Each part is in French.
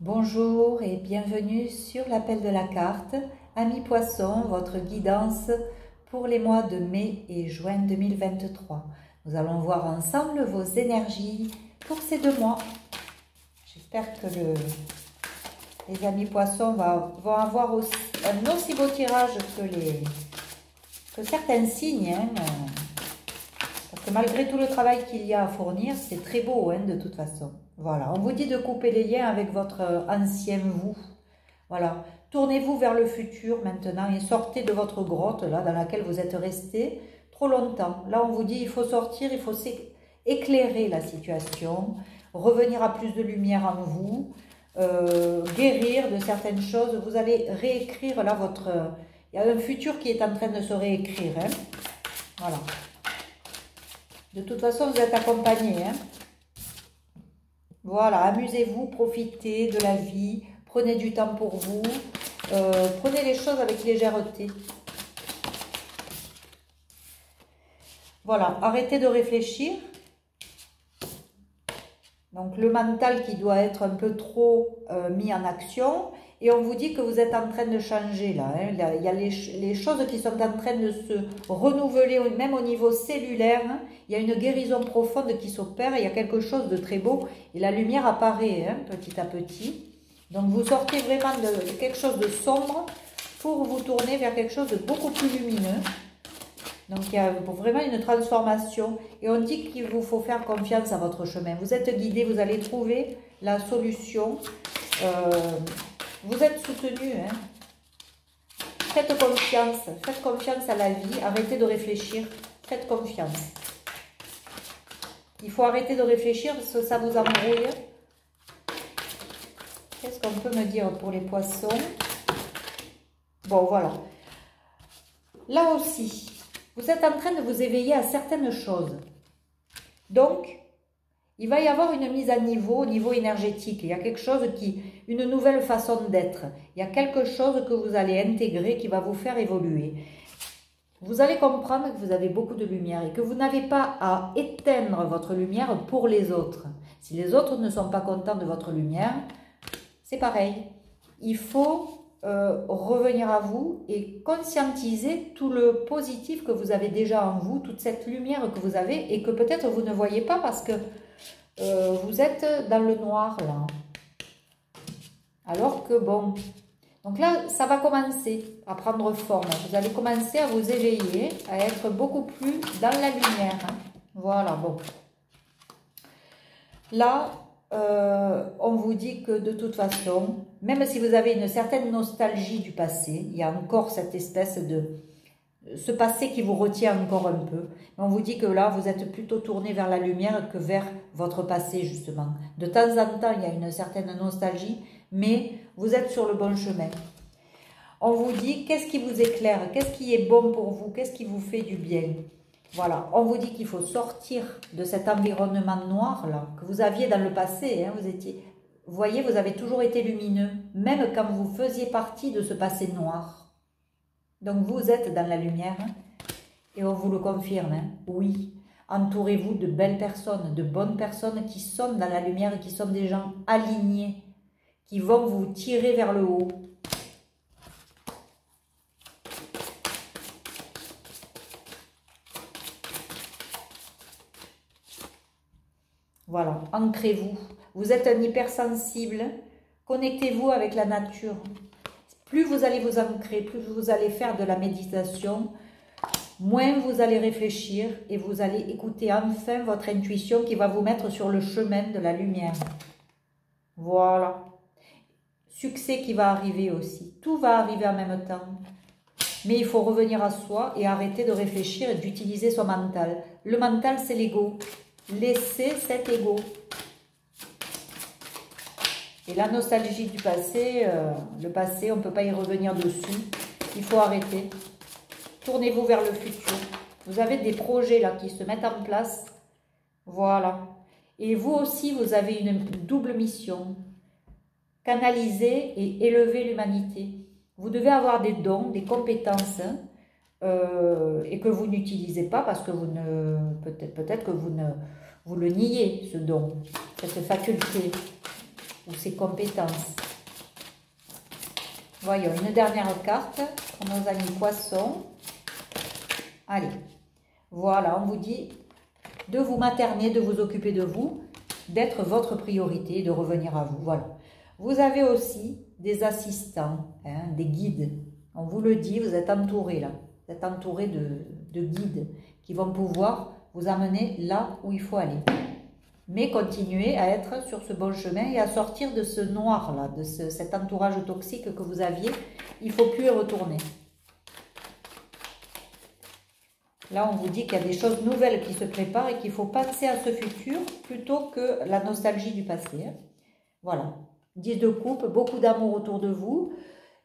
Bonjour et bienvenue sur l'appel de la carte. Amis Poissons, votre guidance pour les mois de mai et juin 2023. Nous allons voir ensemble vos énergies pour ces 2 mois. J'espère que les amis Poissons vont avoir un aussi beau tirage que certains signes. Parce que malgré tout le travail qu'il y a à fournir, c'est très beau de toute façon. Voilà, on vous dit de couper les liens avec votre ancien vous. Voilà, tournez-vous vers le futur maintenant et sortez de votre grotte là dans laquelle vous êtes resté trop longtemps. Là, on vous dit il faut sortir, il faut éclairer la situation, revenir à plus de lumière en vous, guérir de certaines choses. Vous allez réécrire là il y a un futur qui est en train de se réécrire. Voilà. De toute façon, vous êtes accompagné. Voilà, amusez-vous, profitez de la vie, prenez du temps pour vous, prenez les choses avec légèreté. Voilà, arrêtez de réfléchir. Donc le mental qui doit être un peu trop mis en action. Et on vous dit que vous êtes en train de changer là. Il y a les choses qui sont en train de se renouveler, même au niveau cellulaire. Il y a une guérison profonde qui s'opère. Il y a quelque chose de très beau. Et la lumière apparaît petit à petit. Donc vous sortez vraiment de quelque chose de sombre pour vous tourner vers quelque chose de beaucoup plus lumineux. Donc il y a vraiment une transformation. Et on dit qu'il vous faut faire confiance à votre chemin. Vous êtes guidé, vous allez trouver la solution. Vous êtes soutenu. Faites confiance à la vie. Arrêtez de réfléchir. Faites confiance. Il faut arrêter de réfléchir parce que ça vous embrouille. Qu'est-ce qu'on peut me dire pour les poissons? Bon, voilà. Là aussi, vous êtes en train de vous éveiller à certaines choses. Donc, il va y avoir une mise à niveau au niveau énergétique. Il y a quelque chose une nouvelle façon d'être. Il y a quelque chose que vous allez intégrer qui va vous faire évoluer. Vous allez comprendre que vous avez beaucoup de lumière et que vous n'avez pas à éteindre votre lumière pour les autres. Si les autres ne sont pas contents de votre lumière, c'est pareil. Il faut revenir à vous et conscientiser tout le positif que vous avez déjà en vous, toute cette lumière que vous avez et que peut-être vous ne voyez pas parce que vous êtes dans le noir là. Alors que bon, donc là ça va commencer à prendre forme. Vous allez commencer à vous éveiller, à être beaucoup plus dans la lumière. Voilà, bon. Là, on vous dit que de toute façon, même si vous avez une certaine nostalgie du passé, il y a encore cette espèce ce passé qui vous retient encore un peu. On vous dit que là, vous êtes plutôt tourné vers la lumière que vers votre passé, justement. De temps en temps, il y a une certaine nostalgie, mais vous êtes sur le bon chemin. On vous dit, qu'est-ce qui vous éclaire? Qu'est-ce qui est bon pour vous? Qu'est-ce qui vous fait du bien? Voilà, on vous dit qu'il faut sortir de cet environnement noir, là, que vous aviez dans le passé. Vous voyez, vous avez toujours été lumineux, même quand vous faisiez partie de ce passé noir. Donc, vous êtes dans la lumière et on vous le confirme. Oui, entourez-vous de belles personnes, de bonnes personnes qui sont dans la lumière et qui sont des gens alignés, qui vont vous tirer vers le haut. Voilà, ancrez-vous. Vous êtes un hypersensible. Connectez-vous avec la nature. Plus vous allez vous ancrer, plus vous allez faire de la méditation, moins vous allez réfléchir et vous allez écouter enfin votre intuition qui va vous mettre sur le chemin de la lumière. Voilà. Succès qui va arriver aussi. Tout va arriver en même temps. Mais il faut revenir à soi et arrêter de réfléchir et d'utiliser son mental. Le mental, c'est l'ego. Laissez cet ego. Et la nostalgie du passé, le passé, on ne peut pas y revenir dessus. Il faut arrêter. Tournez-vous vers le futur. Vous avez des projets là qui se mettent en place. Voilà. Et vous aussi, vous avez une double mission. Canaliser et élever l'humanité. Vous devez avoir des dons, des compétences et que vous n'utilisez pas parce que peut-être que vous le niez, ce don, cette faculté. ou ses compétences. Voyons, une dernière carte pour nos amis poissons. Allez, voilà, on vous dit de vous materner, de vous occuper de vous, d'être votre priorité, de revenir à vous. Voilà. Vous avez aussi des assistants, hein, des guides. On vous le dit, vous êtes entouré là. Vous êtes entouré de guides qui vont pouvoir vous amener là où il faut aller. Mais continuez à être sur ce bon chemin et à sortir de ce noir là, de cet entourage toxique que vous aviez. Il ne faut plus y retourner. Là, on vous dit qu'il y a des choses nouvelles qui se préparent et qu'il faut penser à ce futur plutôt que la nostalgie du passé. Voilà. 10 de coupe, beaucoup d'amour autour de vous.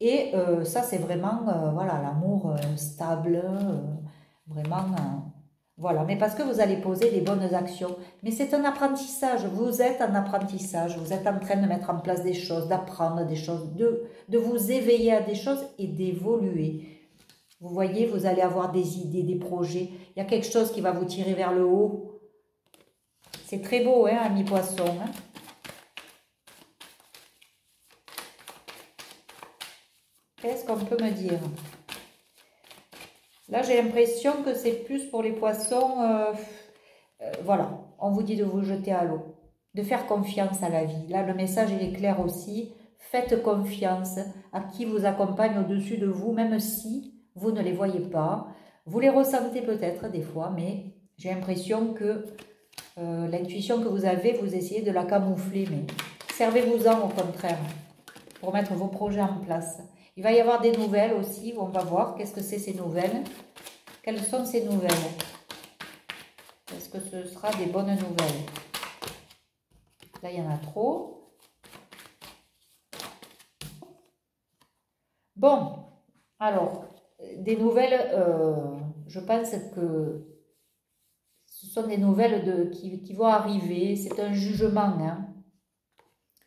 Et ça, c'est vraiment voilà, l'amour stable, vraiment... voilà, mais parce que vous allez poser des bonnes actions. Mais c'est un apprentissage, vous êtes en apprentissage, vous êtes en train de mettre en place des choses, d'apprendre des choses, de vous éveiller à des choses et d'évoluer. Vous voyez, vous allez avoir des idées, des projets. Il y a quelque chose qui va vous tirer vers le haut. C'est très beau, hein, ami poisson. Hein? Qu'est-ce qu'on peut me dire? Là, j'ai l'impression que c'est plus pour les poissons. Voilà, on vous dit de vous jeter à l'eau, de faire confiance à la vie. Là, le message, il est clair aussi. Faites confiance à qui vous accompagne au-dessus de vous, même si vous ne les voyez pas. Vous les ressentez peut-être des fois, mais j'ai l'impression que l'intuition que vous avez, vous essayez de la camoufler. Mais servez-vous-en au contraire pour mettre vos projets en place. Il va y avoir des nouvelles aussi, on va voir qu'est-ce que c'est ces nouvelles. Quelles sont ces nouvelles? Est-ce que ce sera des bonnes nouvelles? Là, il y en a trop. Bon, alors, des nouvelles, je pense que ce sont des nouvelles qui vont arriver. C'est un jugement, hein.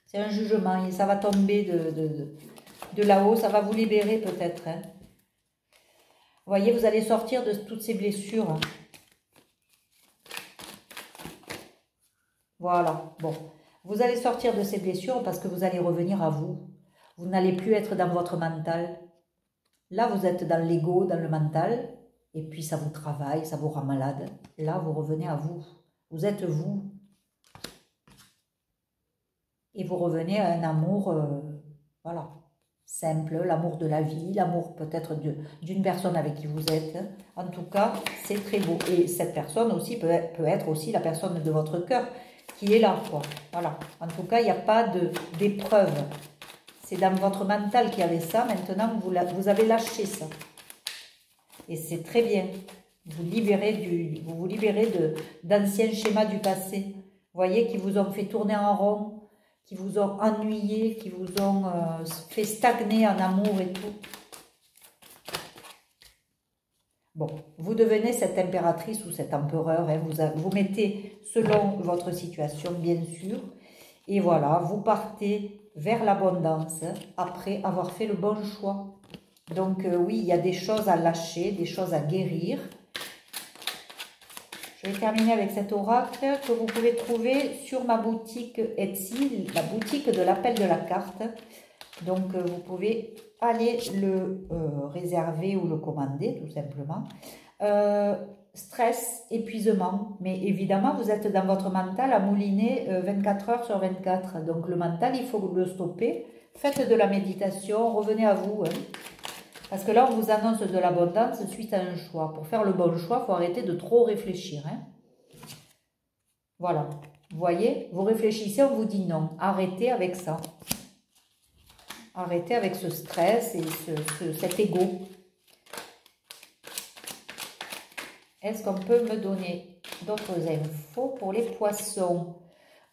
C'est un jugement et ça va tomber de là-haut, ça va vous libérer peut-être. Hein. Vous voyez, vous allez sortir de toutes ces blessures. Voilà, bon. Vous allez sortir de ces blessures parce que vous allez revenir à vous. Vous n'allez plus être dans votre mental. Là, vous êtes dans l'ego, dans le mental. Et puis, ça vous travaille, ça vous rend malade. Là, vous revenez à vous. Vous êtes vous. Et vous revenez à un amour, voilà, simple, l'amour de la vie, l'amour peut-être d'une personne avec qui vous êtes. En tout cas, c'est très beau. Et cette personne aussi peut être aussi la personne de votre cœur qui est là, quoi. Voilà. En tout cas, il n'y a pas d'épreuve. C'est dans votre mental qu'il y avait ça. Maintenant, vous avez lâché ça. Et c'est très bien. Vous vous libérez d'anciens schémas du passé. Vous voyez, qui vous ont fait tourner en rond, qui vous ont ennuyé, qui vous ont fait stagner en amour et tout. Bon, vous devenez cette impératrice ou cet empereur, hein, vous mettez selon votre situation, bien sûr, et voilà, vous partez vers l'abondance après avoir fait le bon choix. Donc oui, il y a des choses à lâcher, des choses à guérir. Je vais terminer avec cet oracle que vous pouvez trouver sur ma boutique Etsy, la boutique de l'appel de la carte. Donc, vous pouvez aller le réserver ou le commander, tout simplement. Stress, épuisement. Mais évidemment, vous êtes dans votre mental à mouliner 24 heures sur 24. Donc, le mental, il faut le stopper. Faites de la méditation, revenez à vous. Hein. Parce que là, on vous annonce de l'abondance suite à un choix. Pour faire le bon choix, il faut arrêter de trop réfléchir. Hein. Voilà. Vous voyez, vous réfléchissez, on vous dit non. Arrêtez avec ça. Arrêtez avec ce stress et cet ego. Est-ce qu'on peut me donner d'autres infos pour les poissons?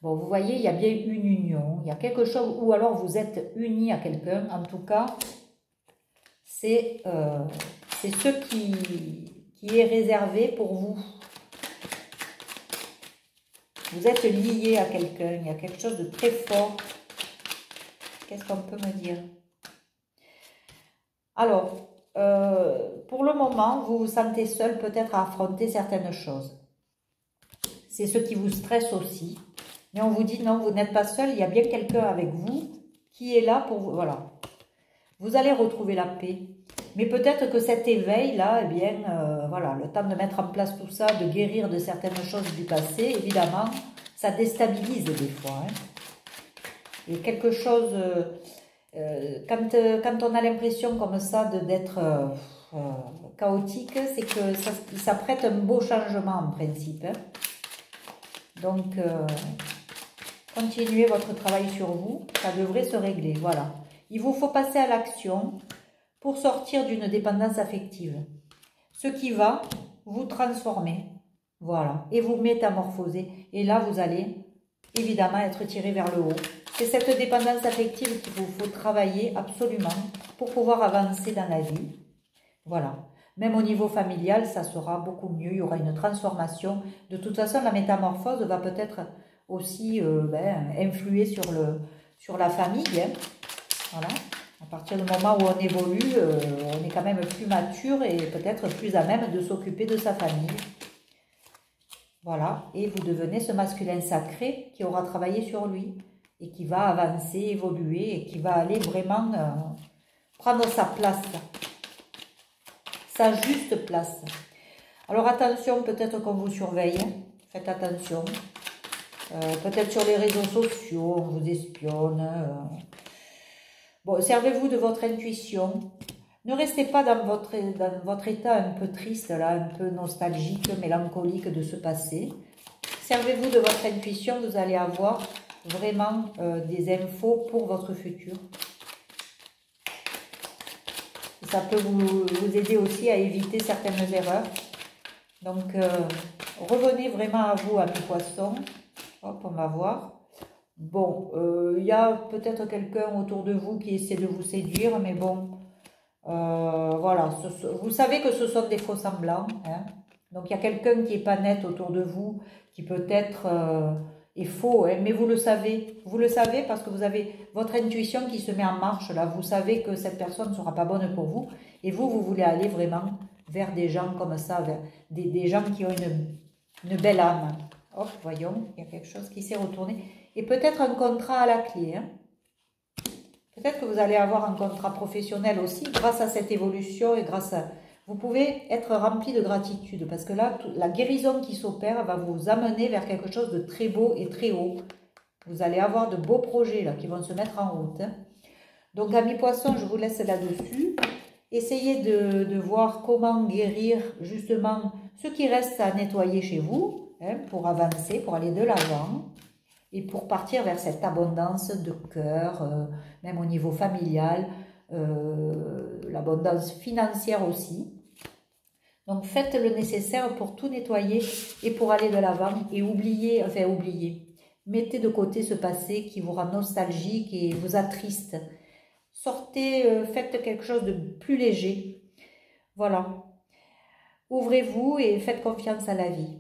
Bon, vous voyez, il y a bien une union. Il y a quelque chose, ou alors vous êtes unis à quelqu'un. En tout cas, c'est ce qui est réservé pour vous. Vous êtes lié à quelqu'un. Il y a quelque chose de très fort. Qu'est-ce qu'on peut me dire? Alors, pour le moment, vous vous sentez seul peut-être à affronter certaines choses. C'est ce qui vous stresse aussi. Mais on vous dit non, vous n'êtes pas seul, il y a bien quelqu'un avec vous qui est là pour vous. Voilà. Vous allez retrouver la paix. Mais peut-être que cet éveil-là, eh bien, voilà, le temps de mettre en place tout ça, de guérir de certaines choses du passé, évidemment, ça déstabilise des fois. Hein. Et quelque chose, quand on a l'impression comme ça d'être chaotique, c'est que ça prête un beau changement en principe. Hein. Donc, continuez votre travail sur vous, ça devrait se régler, voilà. Il vous faut passer à l'action pour sortir d'une dépendance affective. Ce qui va vous transformer, voilà, et vous métamorphoser. Et là, vous allez évidemment être tiré vers le haut. C'est cette dépendance affective qu'il vous faut travailler absolument pour pouvoir avancer dans la vie. Voilà. Même au niveau familial, ça sera beaucoup mieux. Il y aura une transformation. De toute façon, la métamorphose va peut-être aussi influer sur la famille. Hein. Voilà. À partir du moment où on évolue, on est quand même plus mature et peut-être plus à même de s'occuper de sa famille. Voilà. Et vous devenez ce masculin sacré qui aura travaillé sur lui et qui va avancer, évoluer et qui va aller vraiment prendre sa place. Sa juste place. Alors attention, peut-être qu'on vous surveille, faites attention. Peut-être sur les réseaux sociaux, on vous espionne. Bon, servez-vous de votre intuition. Ne restez pas dans votre état un peu triste, là, un peu nostalgique, mélancolique de ce passé. Servez-vous de votre intuition, vous allez avoir vraiment des infos pour votre futur. Ça peut vous aider aussi à éviter certaines erreurs. Donc, revenez vraiment à vous, amis poissons. Hop, on va voir. Bon, il y a peut-être quelqu'un autour de vous qui essaie de vous séduire, mais bon, voilà. Vous savez que ce sont des faux semblants. Hein. Donc, il y a quelqu'un qui n'est pas net autour de vous, qui peut-être est faux, hein, mais vous le savez. Vous le savez parce que vous avez votre intuition qui se met en marche. Là, vous savez que cette personne ne sera pas bonne pour vous. Et vous voulez aller vraiment vers des gens comme ça, vers des gens qui ont une belle âme. Hop, voyons, il y a quelque chose qui s'est retourné. Et peut-être un contrat à la clé. Hein. Peut-être que vous allez avoir un contrat professionnel aussi grâce à cette évolution et grâce à... Vous pouvez être rempli de gratitude parce que là, la guérison qui s'opère va vous amener vers quelque chose de très beau et très haut. Vous allez avoir de beaux projets là qui vont se mettre en route. Hein. Donc, amis poissons, je vous laisse là-dessus. Essayez de voir comment guérir justement ce qui reste à nettoyer chez vous hein, pour avancer, pour aller de l'avant. Et pour partir vers cette abondance de cœur, même au niveau familial, l'abondance financière aussi. Donc faites le nécessaire pour tout nettoyer et pour aller de l'avant et oubliez. Mettez de côté ce passé qui vous rend nostalgique et vous attriste. Sortez, faites quelque chose de plus léger. Voilà. Ouvrez-vous et faites confiance à la vie.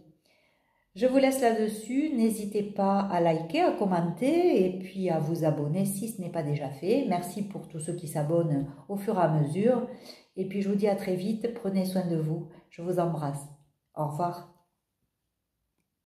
Je vous laisse là-dessus, n'hésitez pas à liker, à commenter et puis à vous abonner si ce n'est pas déjà fait. Merci pour tous ceux qui s'abonnent au fur et à mesure. Et puis je vous dis à très vite, prenez soin de vous, je vous embrasse. Au revoir.